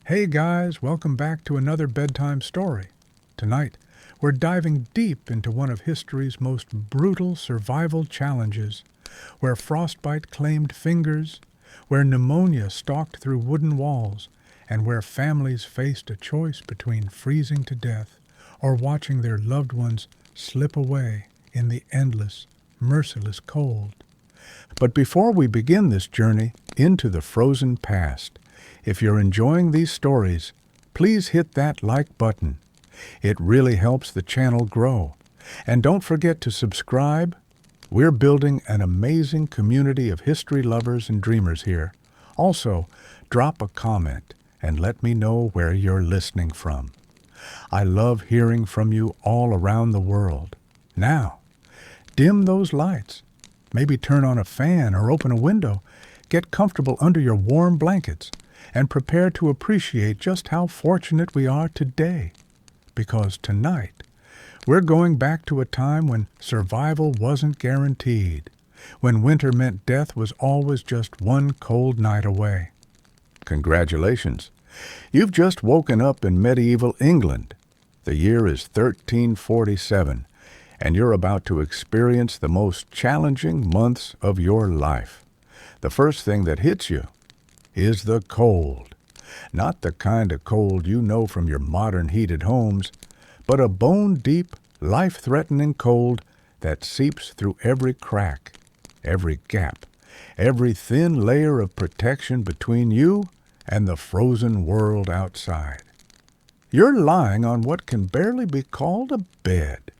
Hey guys, welcome back to another bedtime story. Tonight, we're diving deep into one of history's most brutal survival challenges, where frostbite claimed fingers, where pneumonia stalked through wooden walls, and where families faced a choice between freezing to death or watching their loved ones slip away in the endless, merciless cold. But before we begin this journey into the frozen past, if you're enjoying these stories, please hit that like button. It really helps the channel grow. And don't forget to subscribe. We're building an amazing community of history lovers and dreamers here. Also, drop a comment and let me know where you're listening from. I love hearing from you all around the world. Now, dim those lights. Maybe turn on a fan or open a window. Get comfortable under your warm blankets and prepare to appreciate just how fortunate we are today. Because tonight, we're going back to a time when survival wasn't guaranteed, when winter meant death was always just one cold night away. Congratulations! You've just woken up in medieval England. The year is 1347, and you're about to experience the most challenging months of your life. The first thing that hits you is the cold. Not the kind of cold you know from your modern heated homes, but a bone-deep, life-threatening cold that seeps through every crack, every gap, every thin layer of protection between you and the frozen world outside. You're lying on what can barely be called a bed.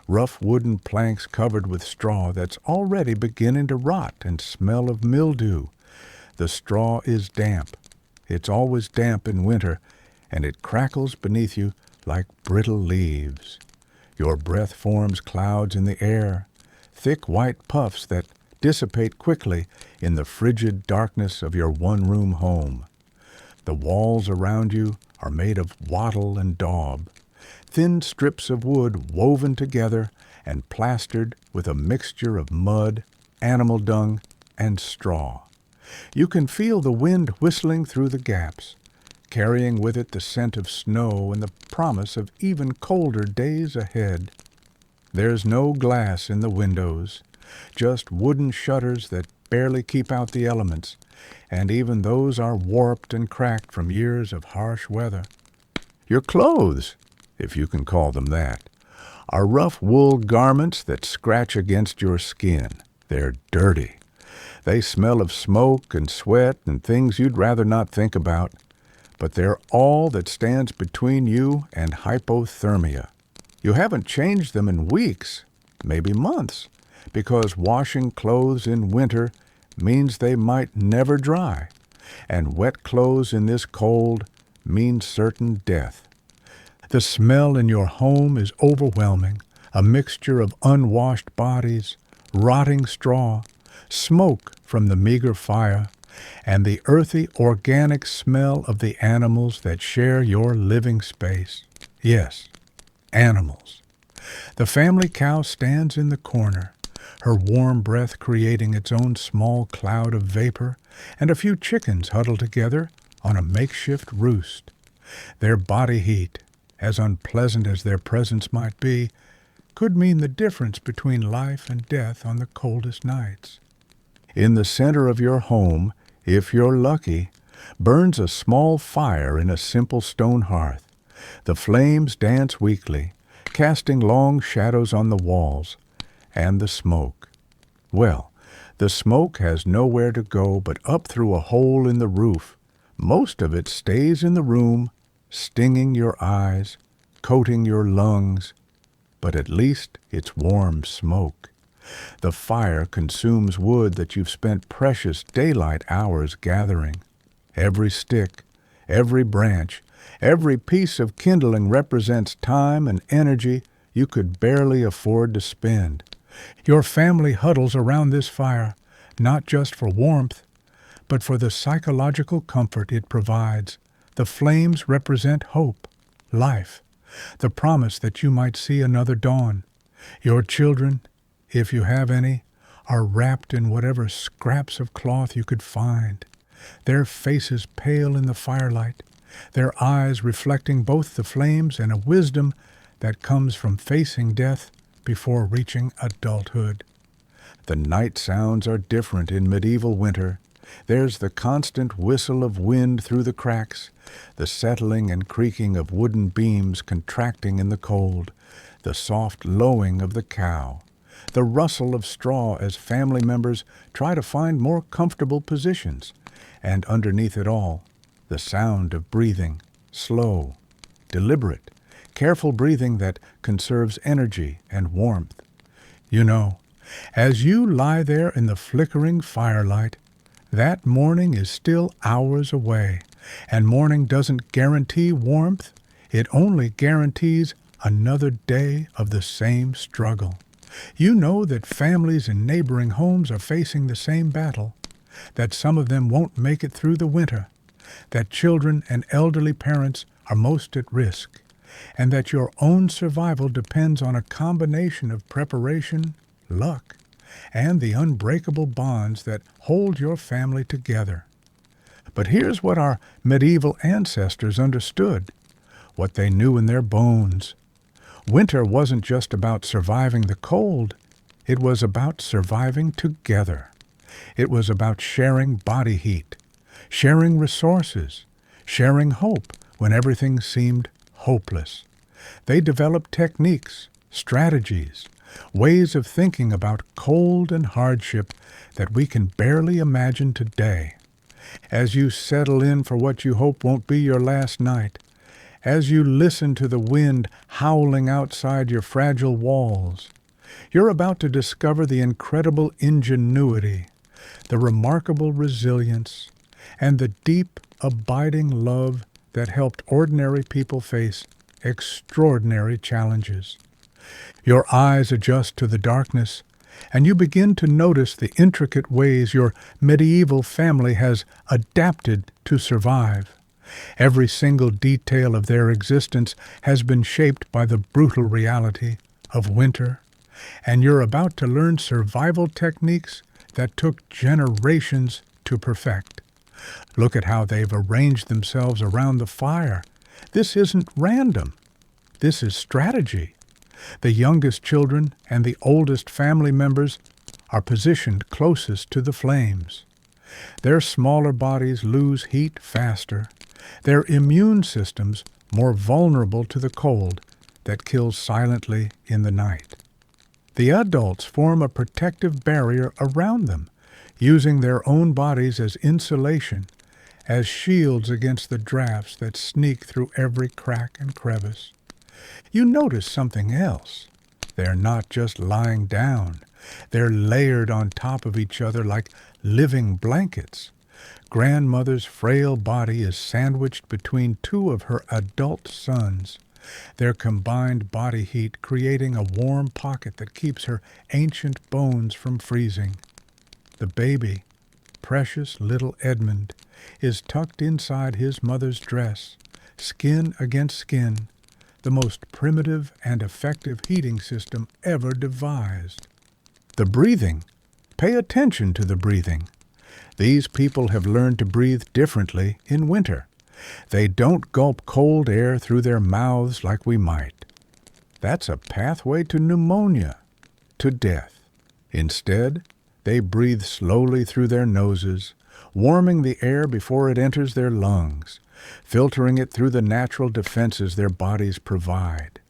Rough wooden planks covered with straw that's already beginning to rot and smell of mildew. The straw is damp. It's always damp in winter, and it crackles beneath you like brittle leaves. Your breath forms clouds in the air, thick white puffs that dissipate quickly in the frigid darkness of your one-room home. The walls around you are made of wattle and daub, thin strips of wood woven together and plastered with a mixture of mud, animal dung, and straw. You can feel the wind whistling through the gaps, carrying with it the scent of snow and the promise of even colder days ahead. There's no glass in the windows, just wooden shutters that barely keep out the elements, and even those are warped and cracked from years of harsh weather. Your clothes, if you can call them that, are rough wool garments that scratch against your skin. They're dirty. They smell of smoke and sweat and things you'd rather not think about, but they're all that stands between you and hypothermia. You haven't changed them in weeks, maybe months, because washing clothes in winter means they might never dry, and wet clothes in this cold mean certain death. The smell in your home is overwhelming, a mixture of unwashed bodies, rotting straw, smoke from the meager fire, and the earthy organic smell of the animals that share your living space. Yes, animals. The family cow stands in the corner, her warm breath creating its own small cloud of vapor, and a few chickens huddle together on a makeshift roost. Their body heat, as unpleasant as their presence might be, could mean the difference between life and death on the coldest nights. In the center of your home, if you're lucky, burns a small fire in a simple stone hearth. The flames dance weakly, casting long shadows on the walls, and the smoke. Well, the smoke has nowhere to go but up through a hole in the roof. Most of it stays in the room, stinging your eyes, coating your lungs, but at least it's warm smoke. The fire consumes wood that you've spent precious daylight hours gathering. Every stick, every branch, every piece of kindling represents time and energy you could barely afford to spend. Your family huddles around this fire, not just for warmth, but for the psychological comfort it provides. The flames represent hope, life, the promise that you might see another dawn. Your children, if you have any, are wrapped in whatever scraps of cloth you could find, their faces pale in the firelight, their eyes reflecting both the flames and a wisdom that comes from facing death before reaching adulthood. The night sounds are different in medieval winter. There's the constant whistle of wind through the cracks, the settling and creaking of wooden beams contracting in the cold, the soft lowing of the cow, the rustle of straw as family members try to find more comfortable positions, and underneath it all, the sound of breathing, slow, deliberate, careful breathing that conserves energy and warmth. You know, as you lie there in the flickering firelight, that morning is still hours away, and morning doesn't guarantee warmth, it only guarantees another day of the same struggle. You know that families in neighboring homes are facing the same battle, that some of them won't make it through the winter, that children and elderly parents are most at risk, and that your own survival depends on a combination of preparation, luck, and the unbreakable bonds that hold your family together. But here's what our medieval ancestors understood, what they knew in their bones. Winter wasn't just about surviving the cold, it was about surviving together. It was about sharing body heat, sharing resources, sharing hope when everything seemed hopeless. They developed techniques, strategies, ways of thinking about cold and hardship that we can barely imagine today. As you settle in for what you hope won't be your last night, as you listen to the wind howling outside your fragile walls, you're about to discover the incredible ingenuity, the remarkable resilience, and the deep, abiding love that helped ordinary people face extraordinary challenges. Your eyes adjust to the darkness, and you begin to notice the intricate ways your medieval family has adapted to survive. Every single detail of their existence has been shaped by the brutal reality of winter, and you're about to learn survival techniques that took generations to perfect. Look at how they've arranged themselves around the fire. This isn't random. This is strategy. The youngest children and the oldest family members are positioned closest to the flames. Their smaller bodies lose heat faster, their immune systems more vulnerable to the cold that kills silently in the night. The adults form a protective barrier around them, using their own bodies as insulation, as shields against the drafts that sneak through every crack and crevice. You notice something else. They're not just lying down. They're layered on top of each other like living blankets. Grandmother's frail body is sandwiched between two of her adult sons, their combined body heat creating a warm pocket that keeps her ancient bones from freezing. The baby, precious little Edmund, is tucked inside his mother's dress, skin against skin, the most primitive and effective heating system ever devised. The breathing. Pay attention to the breathing. These people have learned to breathe differently in winter. They don't gulp cold air through their mouths like we might. That's a pathway to pneumonia, to death. Instead, they breathe slowly through their noses, warming the air before it enters their lungs, filtering it through the natural defenses their bodies provide.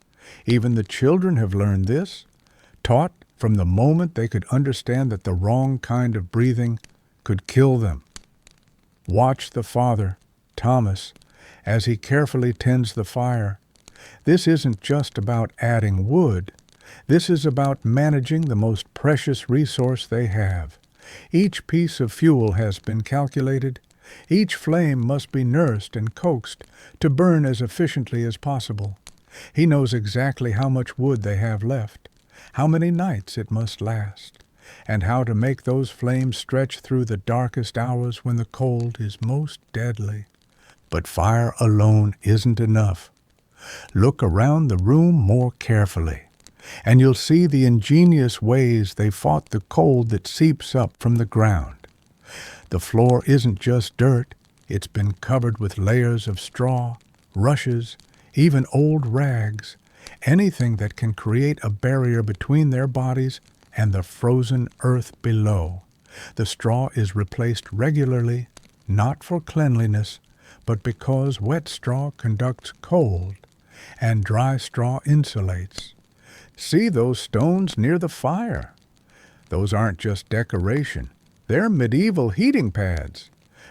Even the children have learned this, taught from the moment they could understand that the wrong kind of breathing could kill them. Watch the father, Thomas, as he carefully tends the fire. This isn't just about adding wood. This is about managing the most precious resource they have. Each piece of fuel has been calculated. Each flame must be nursed and coaxed to burn as efficiently as possible. He knows exactly how much wood they have left, how many nights it must last, and how to make those flames stretch through the darkest hours when the cold is most deadly. But fire alone isn't enough. Look around the room more carefully, and you'll see the ingenious ways they fought the cold that seeps up from the ground. The floor isn't just dirt, It's been covered with layers of straw, rushes, even old rags, anything that can create a barrier between their bodies and the frozen earth below. The straw is replaced regularly, not for cleanliness, but because wet straw conducts cold and dry straw insulates. See those stones near the fire? Those aren't just decoration. They're medieval heating pads.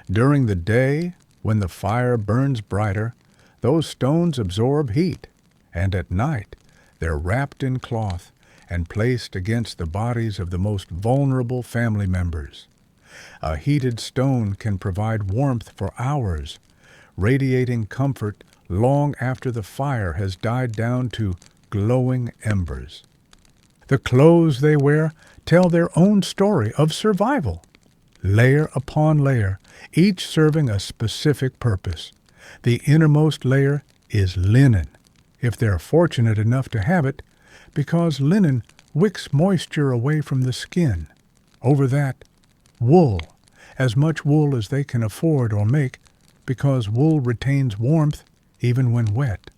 During the day, when the fire burns brighter, those stones absorb heat, and at night they're wrapped in cloth and placed against the bodies of the most vulnerable family members. A heated stone can provide warmth for hours, radiating comfort long after the fire has died down to glowing embers. The clothes they wear tell their own story of survival, layer upon layer, each serving a specific purpose. The innermost layer is linen, if they're fortunate enough to have it, because linen wicks moisture away from the skin. Over that, wool, as much wool as they can afford or make, because wool retains warmth even when wet.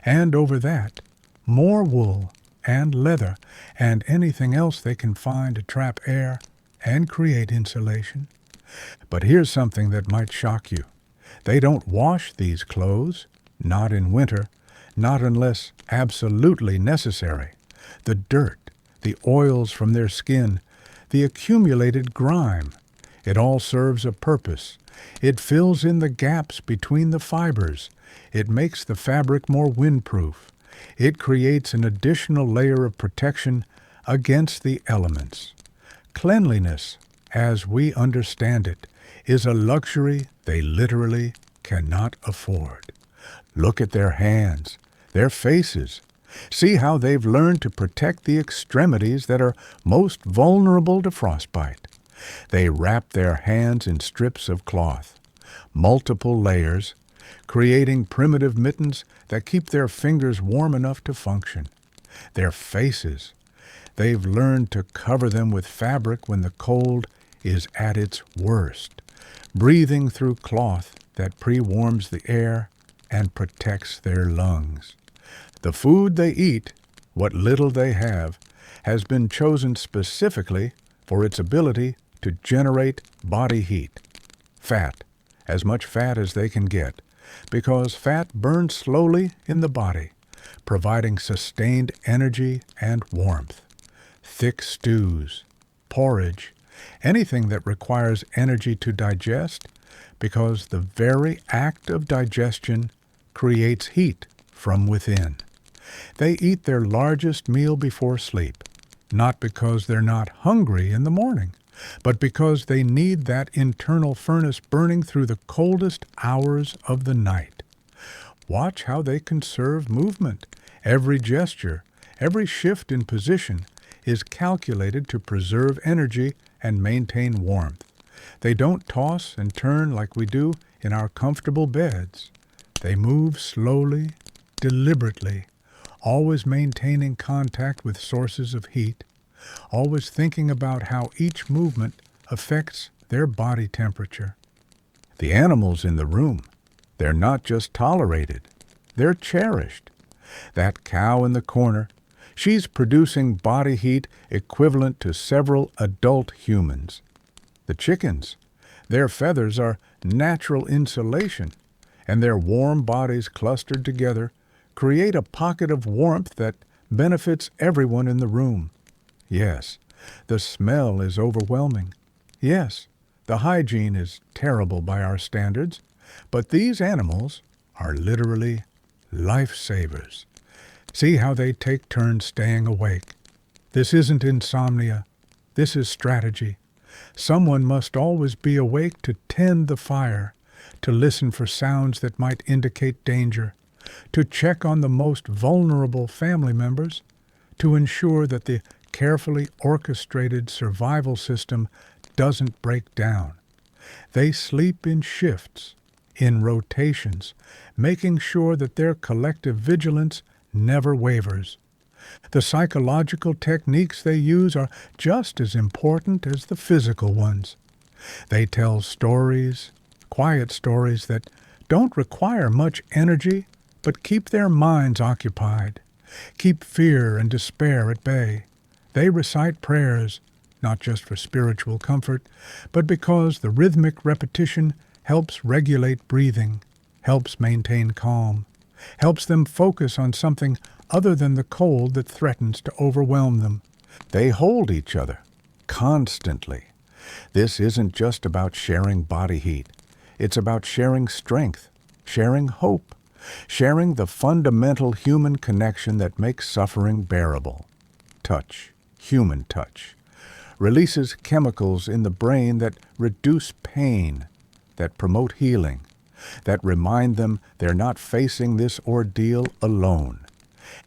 And over that, more wool and leather and anything else they can find to trap air and create insulation. But here's something that might shock you. They don't wash these clothes, not in winter, not unless absolutely necessary. The dirt, the oils from their skin, the accumulated grime, it all serves a purpose. It fills in the gaps between the fibers. It makes the fabric more windproof. It creates an additional layer of protection against the elements. Cleanliness, as we understand it, is a luxury they literally cannot afford. Look at their hands, their faces. See how they've learned to protect the extremities that are most vulnerable to frostbite. They wrap their hands in strips of cloth, multiple layers, creating primitive mittens that keep their fingers warm enough to function. Their faces, they've learned to cover them with fabric when the cold is at its worst, breathing through cloth that pre-warms the air and protects their lungs. The food they eat, what little they have, has been chosen specifically for its ability to generate body heat. Fat, as much fat as they can get, because fat burns slowly in the body, providing sustained energy and warmth. Thick stews, porridge, anything that requires energy to digest, because the very act of digestion creates heat from within. They eat their largest meal before sleep, not because they're not hungry in the morning, but because they need that internal furnace burning through the coldest hours of the night. Watch how they conserve movement. Every gesture, every shift in position is calculated to preserve energy and maintain warmth. They don't toss and turn like we do in our comfortable beds. They move slowly, deliberately, always maintaining contact with sources of heat, always thinking about how each movement affects their body temperature. The animals in the room, they're not just tolerated, they're cherished. That cow in the corner, she's producing body heat equivalent to several adult humans. The chickens, their feathers are natural insulation, and their warm bodies clustered together create a pocket of warmth that benefits everyone in the room. Yes, the smell is overwhelming. Yes, the hygiene is terrible by our standards, but these animals are literally lifesavers. See how they take turns staying awake. This isn't insomnia. This is strategy. Someone must always be awake to tend the fire, to listen for sounds that might indicate danger, to check on the most vulnerable family members, to ensure that the carefully orchestrated survival system doesn't break down. They sleep in shifts, in rotations, making sure that their collective vigilance never wavers. The psychological techniques they use are just as important as the physical ones. They tell stories, quiet stories that don't require much energy, but keep their minds occupied, keep fear and despair at bay. They recite prayers, not just for spiritual comfort, but because the rhythmic repetition helps regulate breathing, helps maintain calm, helps them focus on something other than the cold that threatens to overwhelm them. They hold each other, constantly. This isn't just about sharing body heat. It's about sharing strength, sharing hope, sharing the fundamental human connection that makes suffering bearable. Touch, human touch, releases chemicals in the brain that reduce pain, that promote healing, that remind them they're not facing this ordeal alone.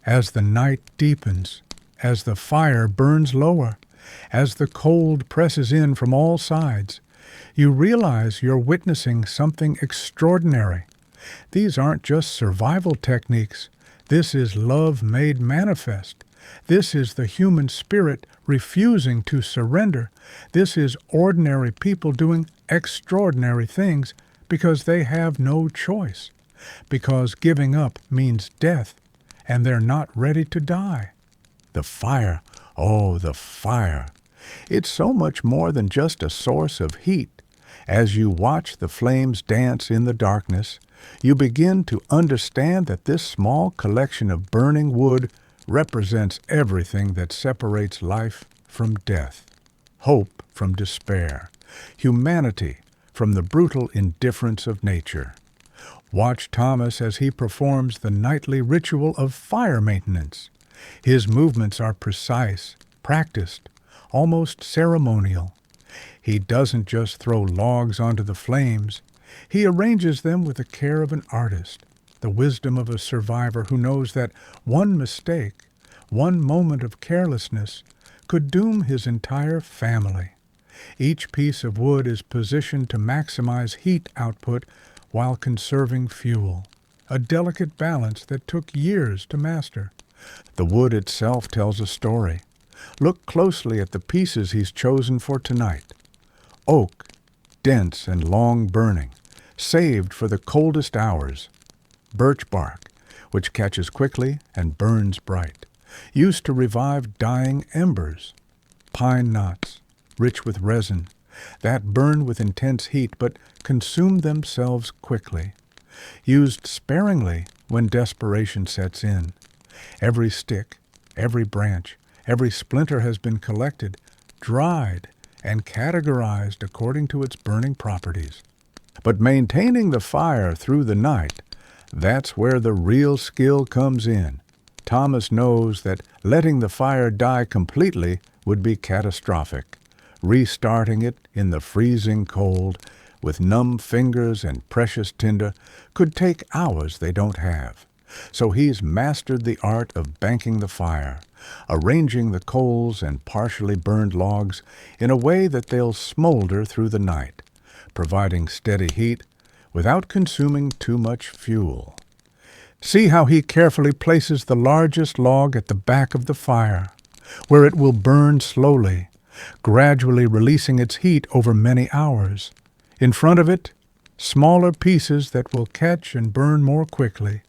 As the night deepens, as the fire burns lower, as the cold presses in from all sides, you realize you're witnessing something extraordinary. These aren't just survival techniques. This is love made manifest. This is the human spirit refusing to surrender. This is ordinary people doing extraordinary things because they have no choice, because giving up means death, and they're not ready to die. The fire, oh, the fire. It's so much more than just a source of heat. As you watch the flames dance in the darkness, you begin to understand that this small collection of burning wood represents everything that separates life from death, hope from despair, humanity from the brutal indifference of nature. Watch Thomas as he performs the nightly ritual of fire maintenance. His movements are precise, practiced, almost ceremonial. He doesn't just throw logs onto the flames. He arranges them with the care of an artist, the wisdom of a survivor who knows that one mistake, one moment of carelessness, could doom his entire family. Each piece of wood is positioned to maximize heat output while conserving fuel, a delicate balance that took years to master. The wood itself tells a story. Look closely at the pieces he's chosen for tonight. Oak, dense and long burning, saved for the coldest hours. Birch bark, which catches quickly and burns bright, used to revive dying embers. Pine knots, rich with resin, that burn with intense heat but consume themselves quickly, used sparingly when desperation sets in. Every stick, every branch, every splinter has been collected, dried, and categorized according to its burning properties. But maintaining the fire through the night, that's where the real skill comes in. Thomas knows that letting the fire die completely would be catastrophic. Restarting it in the freezing cold, with numb fingers and precious tinder, could take hours they don't have. So he's mastered the art of banking the fire, arranging the coals and partially burned logs in a way that they'll smolder through the night, providing steady heat without consuming too much fuel. See how he carefully places the largest log at the back of the fire, where it will burn slowly, gradually releasing its heat over many hours. In front of it, smaller pieces that will catch and burn more quickly,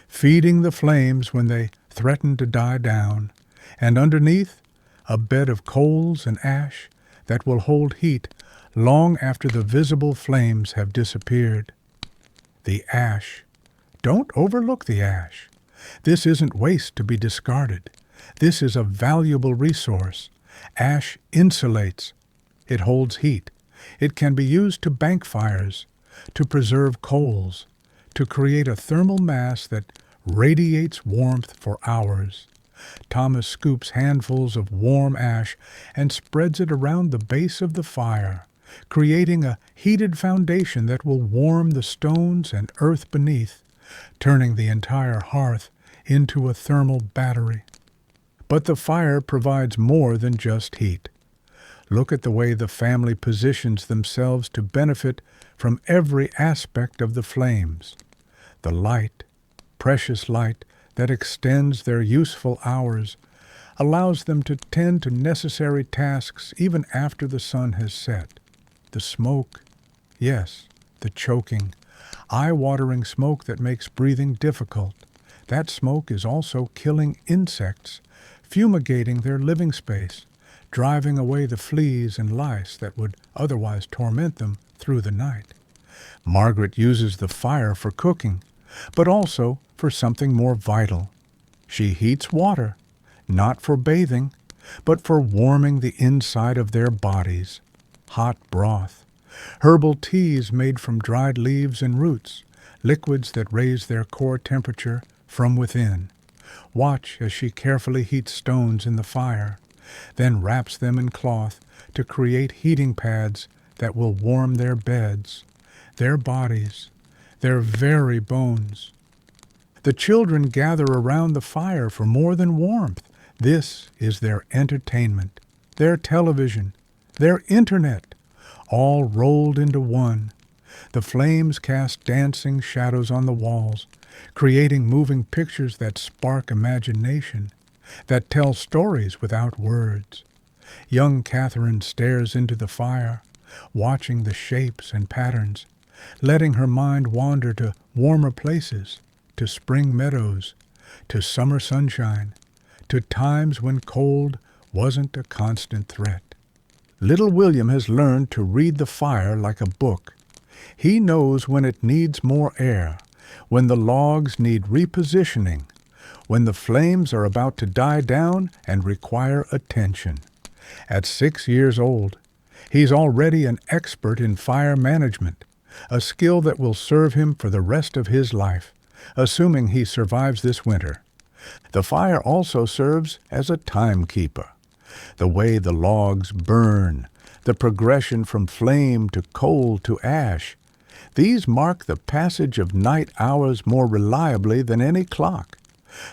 feeding the flames when they threaten to die down, and underneath, a bed of coals and ash that will hold heat long after the visible flames have disappeared. The ash. Don't overlook the ash. This isn't waste to be discarded. This is a valuable resource. Ash insulates. It holds heat. It can be used to bank fires, to preserve coals, to create a thermal mass that radiates warmth for hours. Thomas scoops handfuls of warm ash and spreads it around the base of the fire, creating a heated foundation that will warm the stones and earth beneath, turning the entire hearth into a thermal battery. But the fire provides more than just heat. Look at the way the family positions themselves to benefit from every aspect of the flames. The light, precious light that extends their useful hours, allows them to tend to necessary tasks even after the sun has set. The smoke, yes, the choking, eye-watering smoke that makes breathing difficult. That smoke is also killing insects, fumigating their living space, driving away the fleas and lice that would otherwise torment them through the night. Margaret uses the fire for cooking, but also for something more vital. She heats water, not for bathing, but for warming the inside of their bodies. Hot broth, herbal teas made from dried leaves and roots, liquids that raise their core temperature from within. Watch as she carefully heats stones in the fire, then wraps them in cloth to create heating pads that will warm their beds, their bodies, their very bones. The children gather around the fire for more than warmth. This is their entertainment, their television, their internet, all rolled into one. The flames cast dancing shadows on the walls, creating moving pictures that spark imagination, that tell stories without words. Young Catherine stares into the fire, watching the shapes and patterns, letting her mind wander to warmer places, to spring meadows, to summer sunshine, to times when cold wasn't a constant threat. Little William has learned to read the fire like a book. He knows when it needs more air, when the logs need repositioning, when the flames are about to die down and require attention. At 6 years old, he's already an expert in fire management, a skill that will serve him for the rest of his life, assuming he survives this winter. The fire also serves as a timekeeper. The way the logs burn, the progression from flame to coal to ash, these mark the passage of night hours more reliably than any clock.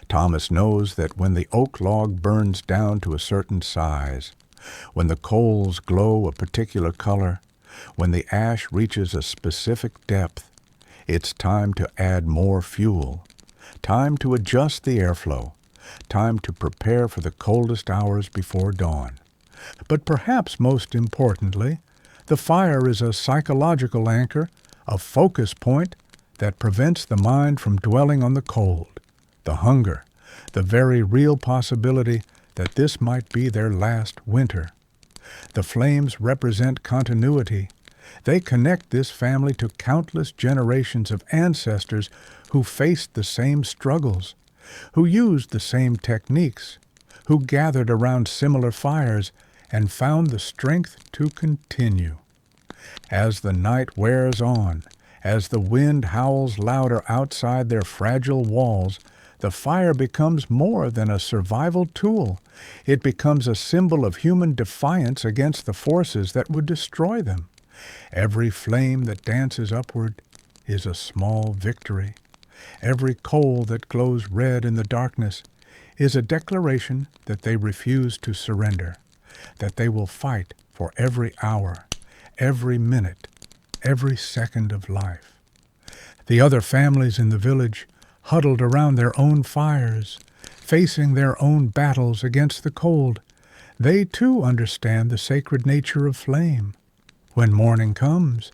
Thomas knows that when the oak log burns down to a certain size, when the coals glow a particular color, when the ash reaches a specific depth, it's time to add more fuel, time to adjust the airflow, time to prepare for the coldest hours before dawn. But perhaps most importantly, the fire is a psychological anchor, a focus point that prevents the mind from dwelling on the cold, the hunger, the very real possibility that this might be their last winter. The flames represent continuity. They connect this family to countless generations of ancestors who faced the same struggles, who used the same techniques, who gathered around similar fires and found the strength to continue. As the night wears on, as the wind howls louder outside their fragile walls, the fire becomes more than a survival tool. It becomes a symbol of human defiance against the forces that would destroy them. Every flame that dances upward is a small victory. Every coal that glows red in the darkness is a declaration that they refuse to surrender, that they will fight for every hour, every minute, every second of life. The other families in the village, huddled around their own fires, facing their own battles against the cold, they too understand the sacred nature of flame. When morning comes,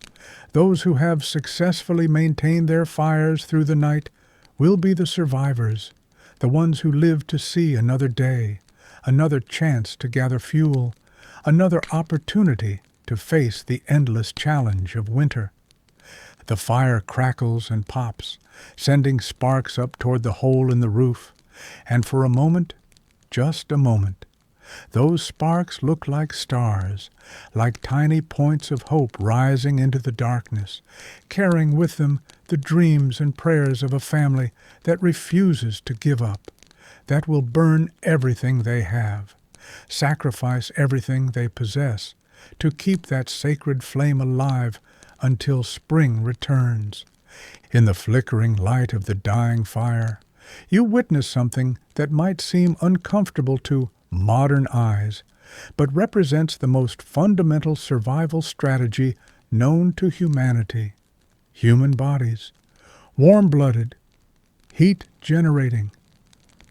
those who have successfully maintained their fires through the night will be the survivors, the ones who live to see another day, another chance to gather fuel, another opportunity to face the endless challenge of winter. The fire crackles and pops, sending sparks up toward the hole in the roof, and for a moment, just a moment, those sparks look like stars, like tiny points of hope rising into the darkness, carrying with them the dreams and prayers of a family that refuses to give up, that will burn everything they have, sacrifice everything they possess, to keep that sacred flame alive until spring returns. In the flickering light of the dying fire, you witness something that might seem uncomfortable to modern eyes, but represents the most fundamental survival strategy known to humanity. Human bodies, warm-blooded, heat-generating,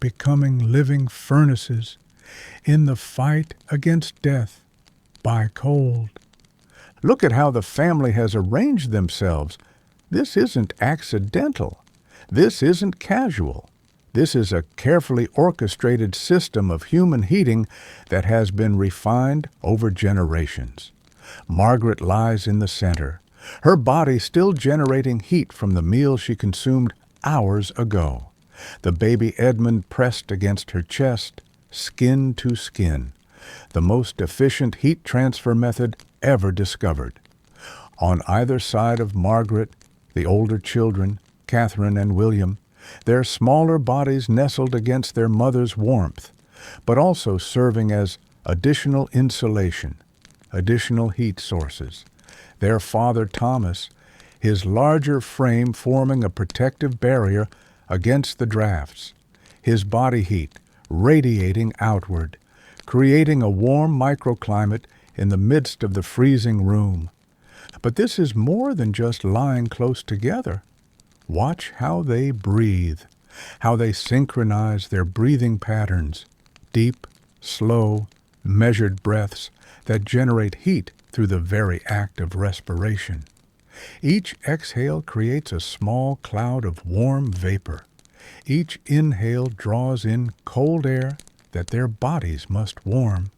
becoming living furnaces in the fight against death by cold. Look at how the family has arranged themselves. This isn't accidental. This isn't casual. This is a carefully orchestrated system of human heating that has been refined over generations. Margaret lies in the center, her body still generating heat from the meal she consumed hours ago. The baby Edmund pressed against her chest, skin to skin, the most efficient heat transfer method ever discovered. On either side of Margaret, the older children, Catherine and William, their smaller bodies nestled against their mother's warmth, but also serving as additional insulation, additional heat sources. Their father Thomas, his larger frame forming a protective barrier against the drafts, his body heat radiating outward, creating a warm microclimate in the midst of the freezing room. But this is more than just lying close together. Watch how they breathe, how they synchronize their breathing patterns, deep, slow, measured breaths that generate heat through the very act of respiration. Each exhale creates a small cloud of warm vapor. Each inhale draws in cold air that their bodies must warm,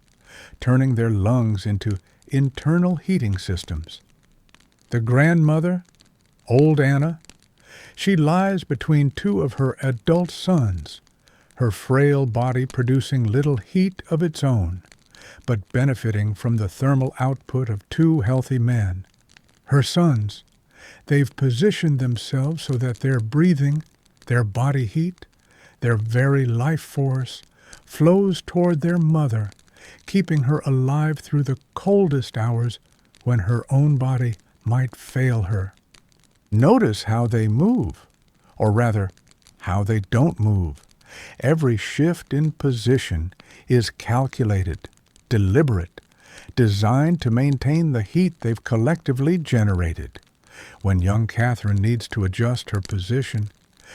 turning their lungs into internal heating systems. The grandmother, old Anna, she lies between two of her adult sons, her frail body producing little heat of its own, but benefiting from the thermal output of two healthy men. Her sons, they've positioned themselves so that their breathing, their body heat, their very life force, flows toward their mother, keeping her alive through the coldest hours when her own body might fail her. Notice how they move, or rather, how they don't move. Every shift in position is calculated, deliberate, designed to maintain the heat they've collectively generated. When young Catherine needs to adjust her position,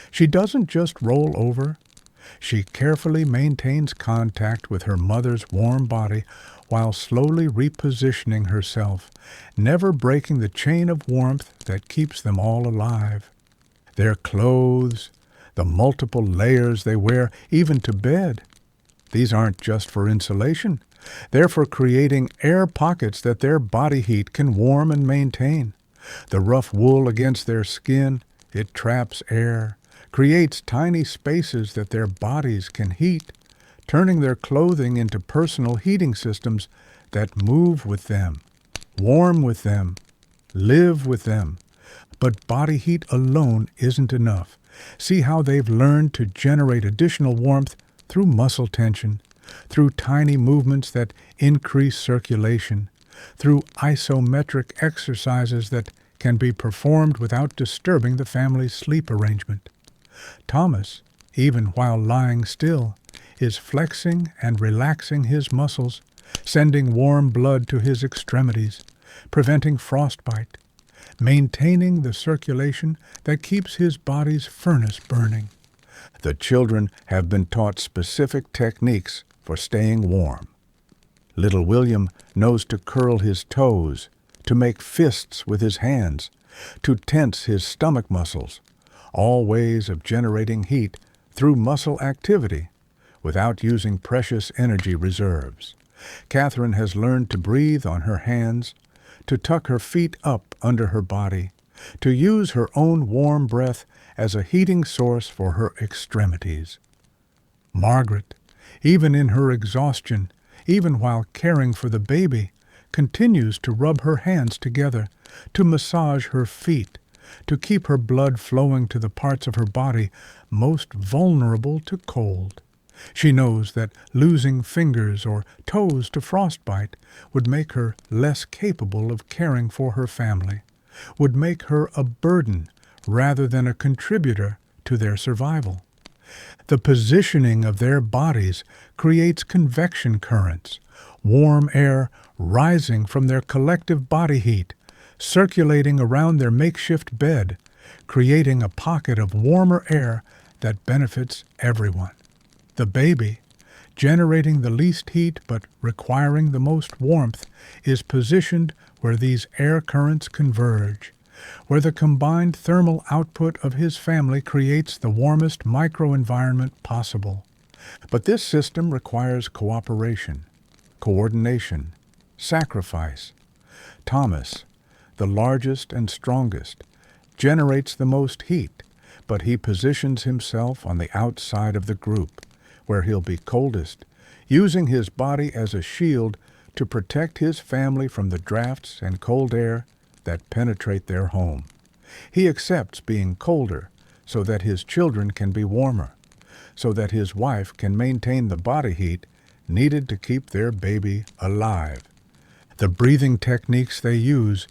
she doesn't just roll over. She carefully maintains contact with her mother's warm body while slowly repositioning herself, never breaking the chain of warmth that keeps them all alive. Their clothes, the multiple layers they wear, even to bed, these aren't just for insulation. They're for creating air pockets that their body heat can warm and maintain. The rough wool against their skin, it traps air, creates tiny spaces that their bodies can heat, turning their clothing into personal heating systems that move with them, warm with them, live with them. But body heat alone isn't enough. See how they've learned to generate additional warmth through muscle tension, through tiny movements that increase circulation, through isometric exercises that can be performed without disturbing the family's sleep arrangement. Thomas, even while lying still, is flexing and relaxing his muscles, sending warm blood to his extremities, preventing frostbite, maintaining the circulation that keeps his body's furnace burning. The children have been taught specific techniques for staying warm. Little William knows to curl his toes, to make fists with his hands, to tense his stomach muscles, all ways of generating heat through muscle activity without using precious energy reserves. Catherine has learned to breathe on her hands, to tuck her feet up under her body, to use her own warm breath as a heating source for her extremities. Margaret, even in her exhaustion, even while caring for the baby, continues to rub her hands together, to massage her feet, to keep her blood flowing to the parts of her body most vulnerable to cold. She knows that losing fingers or toes to frostbite would make her less capable of caring for her family, would make her a burden rather than a contributor to their survival. The positioning of their bodies creates convection currents, warm air rising from their collective body heat, circulating around their makeshift bed, creating a pocket of warmer air that benefits everyone. The baby, generating the least heat but requiring the most warmth, is positioned where these air currents converge, where the combined thermal output of his family creates the warmest microenvironment possible. But this system requires cooperation, coordination, sacrifice. Thomas, the largest and strongest, generates the most heat, but he positions himself on the outside of the group, where he'll be coldest, using his body as a shield to protect his family from the drafts and cold air that penetrate their home. He accepts being colder so that his children can be warmer, so that his wife can maintain the body heat needed to keep their baby alive. The breathing techniques they use,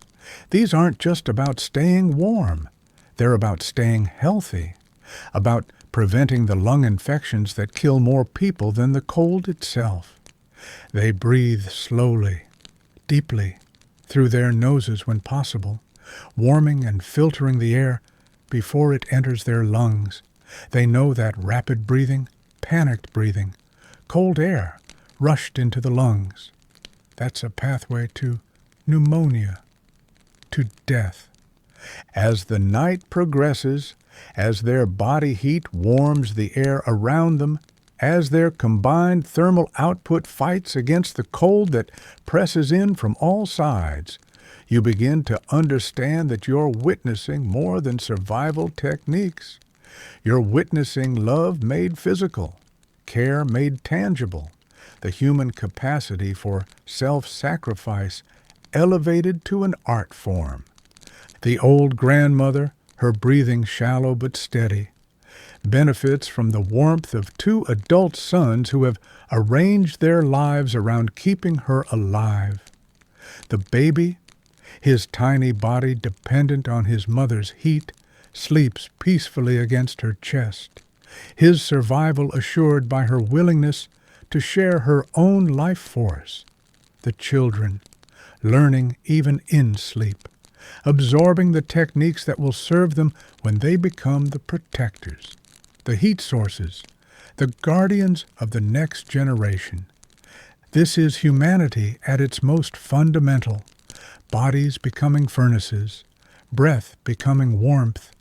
these aren't just about staying warm. They're about staying healthy, about preventing the lung infections that kill more people than the cold itself. They breathe slowly, deeply, through their noses when possible, warming and filtering the air before it enters their lungs. They know that rapid breathing, panicked breathing, cold air rushed into the lungs, that's a pathway to pneumonia, to death. As the night progresses, as their body heat warms the air around them, as their combined thermal output fights against the cold that presses in from all sides, you begin to understand that you're witnessing more than survival techniques. You're witnessing love made physical, care made tangible, the human capacity for self-sacrifice elevated to an art form. The old grandmother, her breathing shallow but steady, benefits from the warmth of two adult sons who have arranged their lives around keeping her alive. The baby, his tiny body dependent on his mother's heat, sleeps peacefully against her chest, his survival assured by her willingness to share her own life force. The children, learning even in sleep, absorbing the techniques that will serve them when they become the protectors, the heat sources, the guardians of the next generation. This is humanity at its most fundamental, bodies becoming furnaces, breath becoming warmth,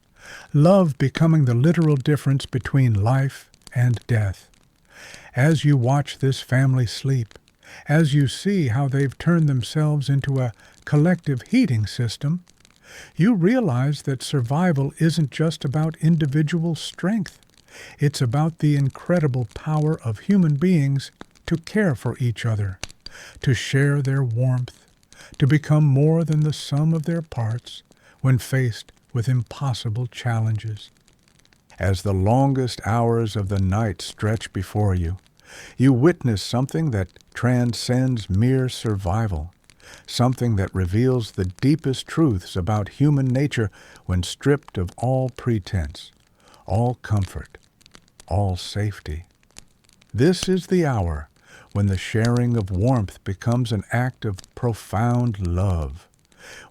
love becoming the literal difference between life and death. As you watch this family sleep, as you see how they've turned themselves into a collective heating system, you realize that survival isn't just about individual strength. It's about the incredible power of human beings to care for each other, to share their warmth, to become more than the sum of their parts when faced with impossible challenges. As the longest hours of the night stretch before you, you witness something that transcends mere survival, something that reveals the deepest truths about human nature when stripped of all pretense, all comfort, all safety. This is the hour when the sharing of warmth becomes an act of profound love,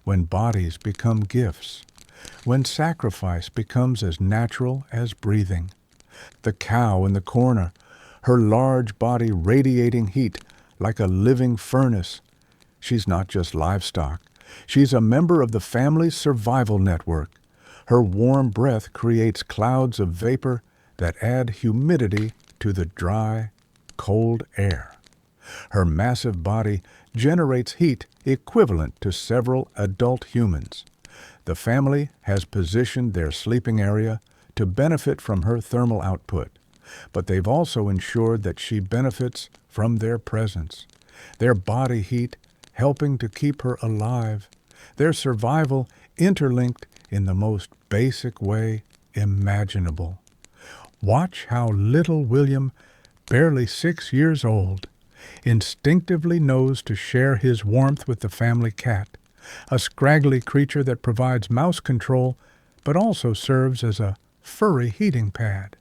when bodies become gifts, when sacrifice becomes as natural as breathing. The cow in the corner, her large body radiating heat like a living furnace. She's not just livestock. She's a member of the family's survival network. Her warm breath creates clouds of vapor that add humidity to the dry, cold air. Her massive body generates heat equivalent to several adult humans. The family has positioned their sleeping area to benefit from her thermal output, but they've also ensured that she benefits from their presence, their body heat helping to keep her alive, their survival interlinked in the most basic way imaginable. Watch how little William, barely 6 years old, instinctively knows to share his warmth with the family cat, a scraggly creature that provides mouse control but also serves as a furry heating pad.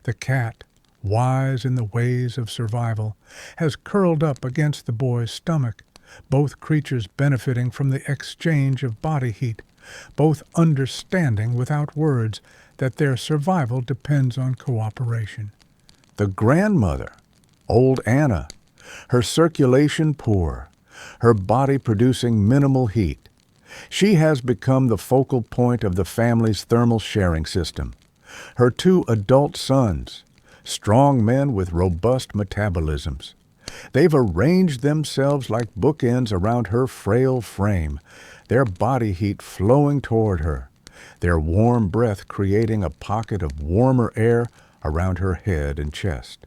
The cat, wise in the ways of survival, has curled up against the boy's stomach, both creatures benefiting from the exchange of body heat, both understanding without words that their survival depends on cooperation. The grandmother, Old Anna, her circulation poor, her body producing minimal heat. She has become the focal point of the family's thermal sharing system. Her 2 adult sons, strong men with robust metabolisms. They've arranged themselves like bookends around her frail frame, their body heat flowing toward her, their warm breath creating a pocket of warmer air around her head and chest.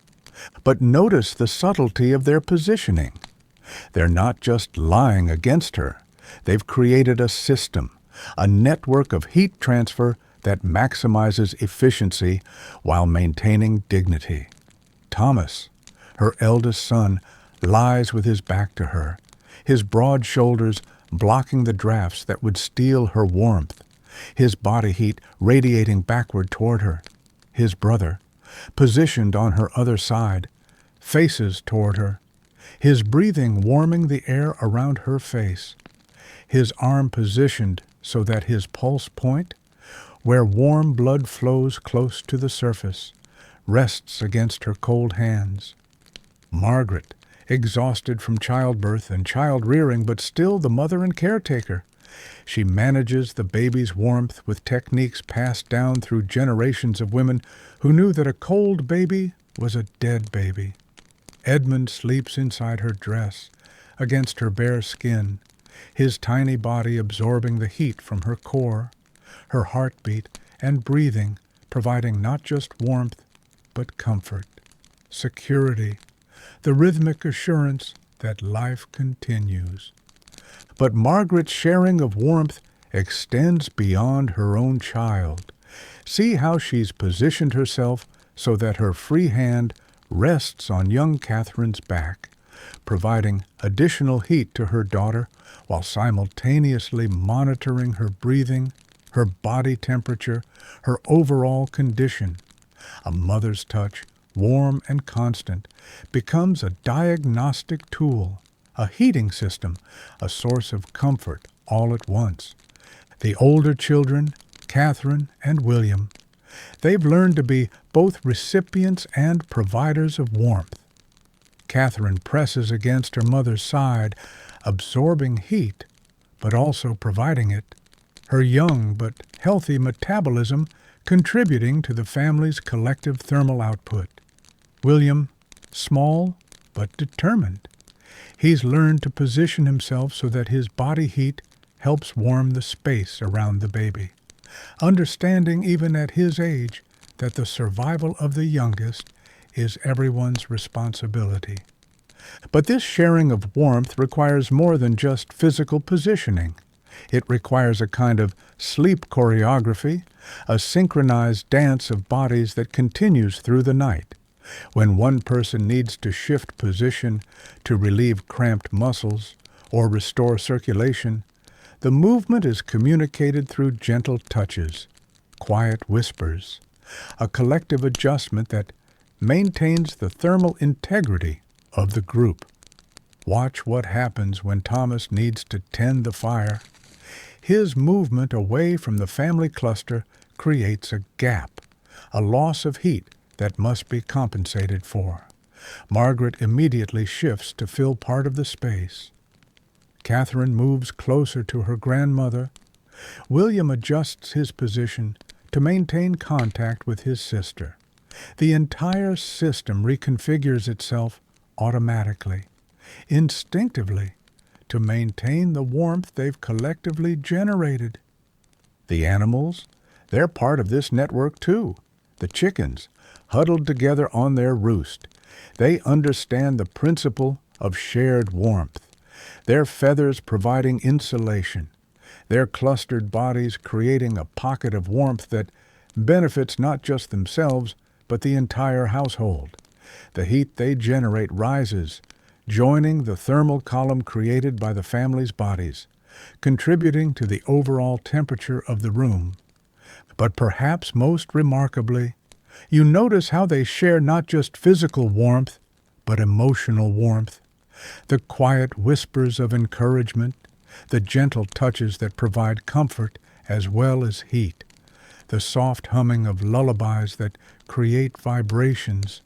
But notice the subtlety of their positioning. They're not just lying against her. They've created a system, a network of heat transfer that maximizes efficiency while maintaining dignity. Thomas, her eldest son, lies with his back to her, his broad shoulders blocking the drafts that would steal her warmth, his body heat radiating backward toward her. His brother, positioned on her other side, faces toward her, his breathing warming the air around her face, his arm positioned so that his pulse point, where warm blood flows close to the surface, rests against her cold hands. Margaret, exhausted from childbirth and child-rearing, but still the mother and caretaker. She manages the baby's warmth with techniques passed down through generations of women who knew that a cold baby was a dead baby. Edmund sleeps inside her dress, against her bare skin, his tiny body absorbing the heat from her core, her heartbeat and breathing providing not just warmth, but comfort, security, the rhythmic assurance that life continues. But Margaret's sharing of warmth extends beyond her own child. See how she's positioned herself so that her free hand rests on young Catherine's back, providing additional heat to her daughter while simultaneously monitoring her breathing, her body temperature, her overall condition. A mother's touch, warm and constant, becomes a diagnostic tool, a heating system, a source of comfort all at once. The older children, Catherine and William, they've learned to be both recipients and providers of warmth. Catherine presses against her mother's side, absorbing heat, but also providing it, her young but healthy metabolism contributing to the family's collective thermal output. William, small but determined. He's learned to position himself so that his body heat helps warm the space around the baby, understanding even at his age that the survival of the youngest is everyone's responsibility. But this sharing of warmth requires more than just physical positioning. It requires a kind of sleep choreography, a synchronized dance of bodies that continues through the night. When one person needs to shift position to relieve cramped muscles or restore circulation, the movement is communicated through gentle touches, quiet whispers, a collective adjustment that maintains the thermal integrity of the group. Watch what happens when Thomas needs to tend the fire. His movement away from the family cluster creates a gap, a loss of heat that must be compensated for. Margaret immediately shifts to fill part of the space. Catherine moves closer to her grandmother. William adjusts his position to maintain contact with his sister. The entire system reconfigures itself automatically, instinctively, to maintain the warmth they've collectively generated. The animals, they're part of this network too. The chickens, huddled together on their roost. They understand the principle of shared warmth, their feathers providing insulation, their clustered bodies creating a pocket of warmth that benefits not just themselves, but the entire household. The heat they generate rises, joining the thermal column created by the family's bodies, contributing to the overall temperature of the room. But perhaps most remarkably, you notice how they share not just physical warmth, but emotional warmth. The quiet whispers of encouragement, the gentle touches that provide comfort as well as heat, the soft humming of lullabies that create vibrations.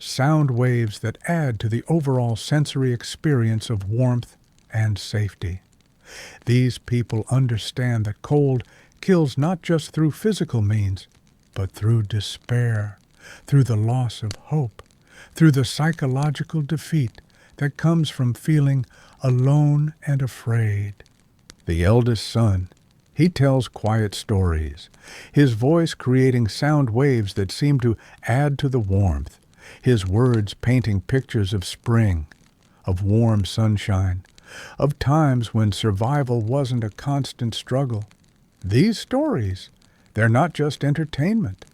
sound waves that add to the overall sensory experience of warmth and safety. These people understand that cold kills not just through physical means, but through despair, through the loss of hope, through the psychological defeat that comes from feeling alone and afraid. The eldest son, he tells quiet stories, his voice creating sound waves that seem to add to the warmth, his words painting pictures of spring, of warm sunshine, of times when survival wasn't a constant struggle. These stories, they're not just entertainment.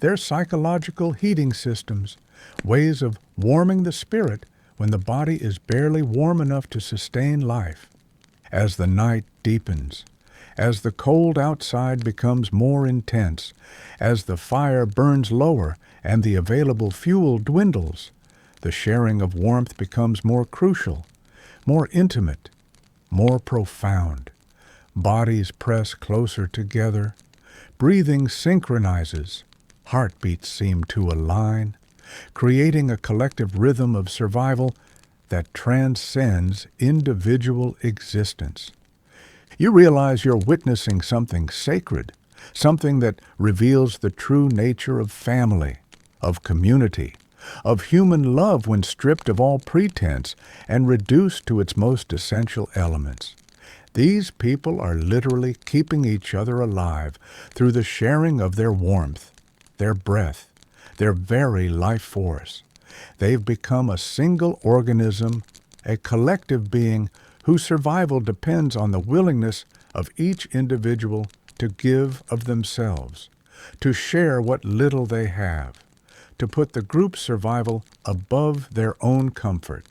They're psychological heating systems, ways of warming the spirit when the body is barely warm enough to sustain life. As the night deepens, as the cold outside becomes more intense, as the fire burns lower and the available fuel dwindles, the sharing of warmth becomes more crucial, more intimate, more profound. Bodies press closer together, breathing synchronizes, heartbeats seem to align, creating a collective rhythm of survival that transcends individual existence. You realize you're witnessing something sacred, something that reveals the true nature of family, of community, of human love when stripped of all pretense and reduced to its most essential elements. These people are literally keeping each other alive through the sharing of their warmth, their breath, their very life force. They've become a single organism, a collective being whose survival depends on the willingness of each individual to give of themselves, to share what little they have, to put the group's survival above their own comfort.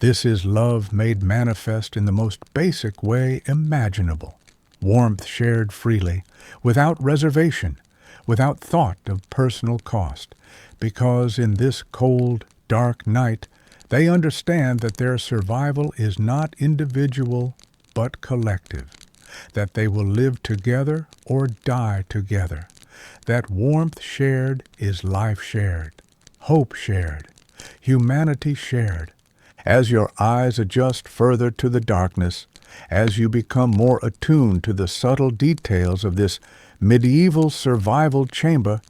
This is love made manifest in the most basic way imaginable. Warmth shared freely, without reservation, without thought of personal cost, because in this cold, dark night, they understand that their survival is not individual, but collective, that they will live together or die together, that warmth shared is life shared, hope shared, humanity shared. As your eyes adjust further to the darkness, as you become more attuned to the subtle details of this medieval survival chamber,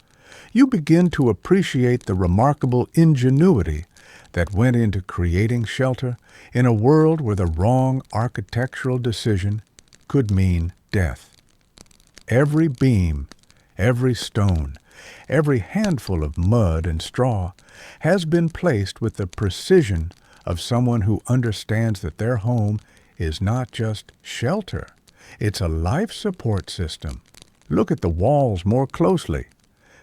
you begin to appreciate the remarkable ingenuity that went into creating shelter in a world where the wrong architectural decision could mean death. Every beam, every stone, every handful of mud and straw has been placed with the precision of someone who understands that their home is not just shelter, it's a life support system. Look at the walls more closely.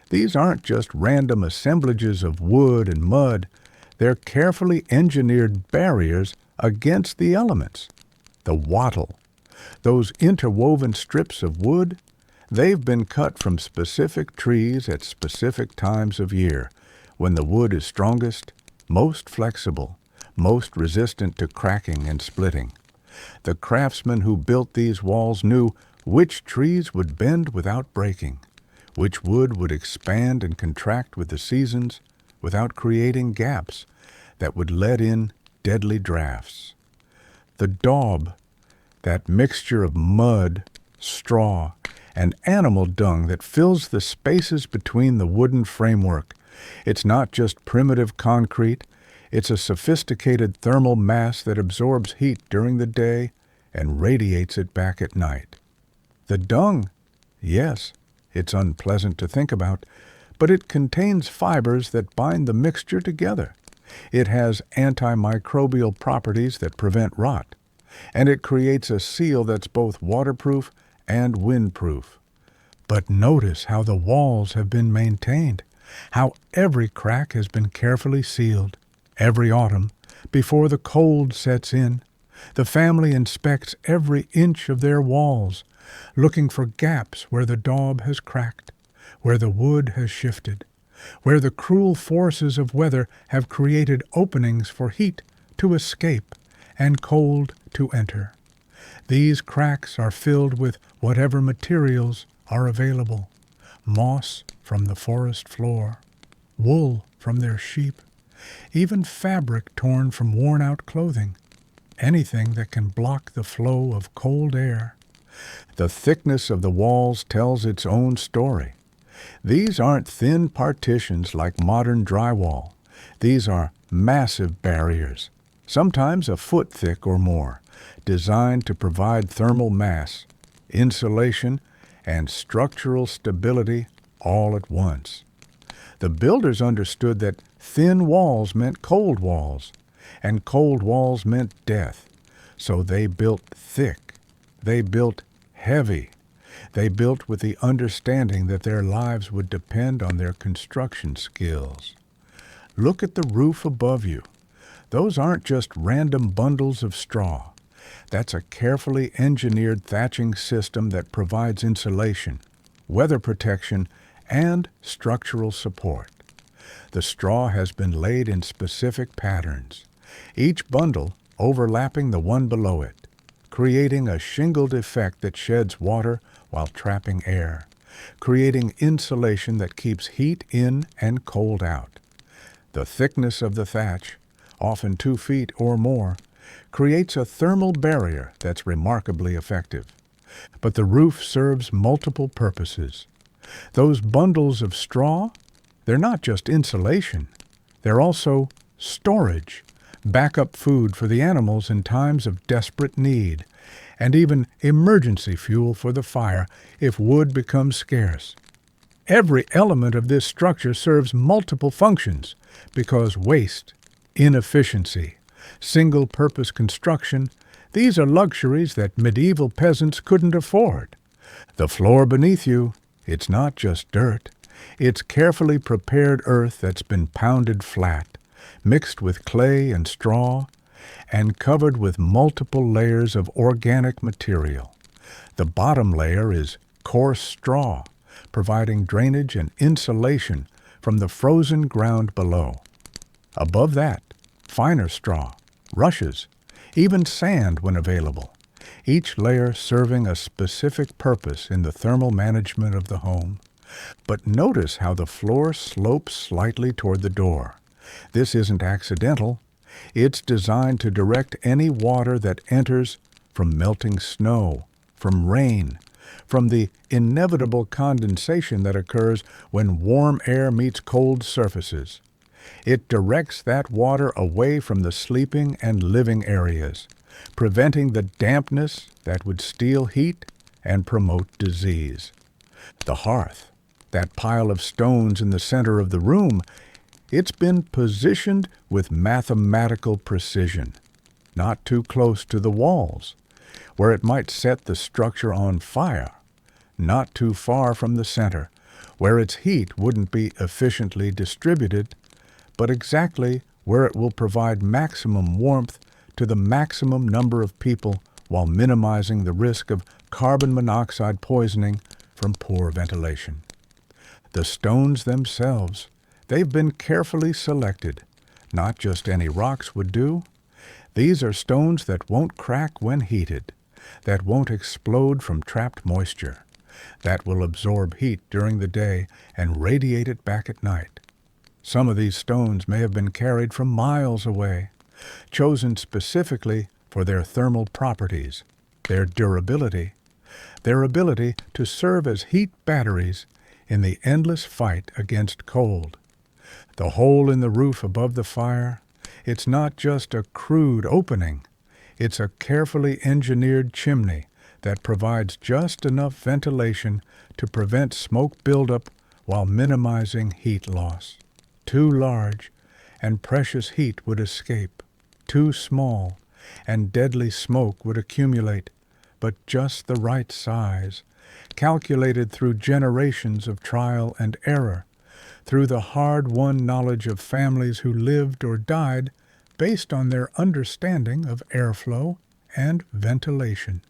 These aren't just random assemblages of wood and mud. They're carefully engineered barriers against the elements. The wattle, those interwoven strips of wood, they've been cut from specific trees at specific times of year, when the wood is strongest, most flexible, most resistant to cracking and splitting. The craftsmen who built these walls knew which trees would bend without breaking, which wood would expand and contract with the seasons without creating gaps that would let in deadly drafts. The daub, that mixture of mud, straw, and animal dung that fills the spaces between the wooden framework, it's not just primitive concrete, it's a sophisticated thermal mass that absorbs heat during the day and radiates it back at night. The dung, yes, it's unpleasant to think about, but it contains fibers that bind the mixture together. It has antimicrobial properties that prevent rot, and it creates a seal that's both waterproof and windproof. But notice how the walls have been maintained, how every crack has been carefully sealed. Every autumn, before the cold sets in, the family inspects every inch of their walls, looking for gaps where the daub has cracked, where the wood has shifted, where the cruel forces of weather have created openings for heat to escape and cold to enter. These cracks are filled with whatever materials are available: moss from the forest floor, wool from their sheep, even fabric torn from worn-out clothing, anything that can block the flow of cold air. The thickness of the walls tells its own story. These aren't thin partitions like modern drywall. These are massive barriers, sometimes a foot thick or more, designed to provide thermal mass, insulation, and structural stability all at once. The builders understood that thin walls meant cold walls, and cold walls meant death. So they built thick. They built heavy. They built with the understanding that their lives would depend on their construction skills. Look at the roof above you. Those aren't just random bundles of straw. That's a carefully engineered thatching system that provides insulation, weather protection, and structural support. The straw has been laid in specific patterns, each bundle overlapping the one below it, creating a shingled effect that sheds water while trapping air, creating insulation that keeps heat in and cold out. The thickness of the thatch, often 2 feet or more, creates a thermal barrier that's remarkably effective. But the roof serves multiple purposes. Those bundles of straw, they're not just insulation. They're also storage, backup food for the animals in times of desperate need, and even emergency fuel for the fire if wood becomes scarce. Every element of this structure serves multiple functions because waste, inefficiency, single-purpose construction, these are luxuries that medieval peasants couldn't afford. The floor beneath you, it's not just dirt. It's carefully prepared earth that's been pounded flat, mixed with clay and straw, and covered with multiple layers of organic material. The bottom layer is coarse straw, providing drainage and insulation from the frozen ground below. Above that, finer straw, rushes, even sand when available, each layer serving a specific purpose in the thermal management of the home. But notice how the floor slopes slightly toward the door. This isn't accidental. It's designed to direct any water that enters from melting snow, from rain, from the inevitable condensation that occurs when warm air meets cold surfaces. It directs that water away from the sleeping and living areas, preventing the dampness that would steal heat and promote disease. The hearth, that pile of stones in the center of the room, it's been positioned with mathematical precision, not too close to the walls, where it might set the structure on fire, not too far from the center, where its heat wouldn't be efficiently distributed, but exactly where it will provide maximum warmth to the maximum number of people while minimizing the risk of carbon monoxide poisoning from poor ventilation. The stones themselves, they've been carefully selected. Not just any rocks would do. These are stones that won't crack when heated, that won't explode from trapped moisture, that will absorb heat during the day and radiate it back at night. Some of these stones may have been carried from miles away, chosen specifically for their thermal properties, their durability, their ability to serve as heat batteries in the endless fight against cold. The hole in the roof above the fire, it's not just a crude opening. It's a carefully engineered chimney that provides just enough ventilation to prevent smoke buildup while minimizing heat loss. Too large, and precious heat would escape. Too small, and deadly smoke would accumulate, but just the right size, calculated through generations of trial and error, through the hard-won knowledge of families who lived or died based on their understanding of airflow and ventilation.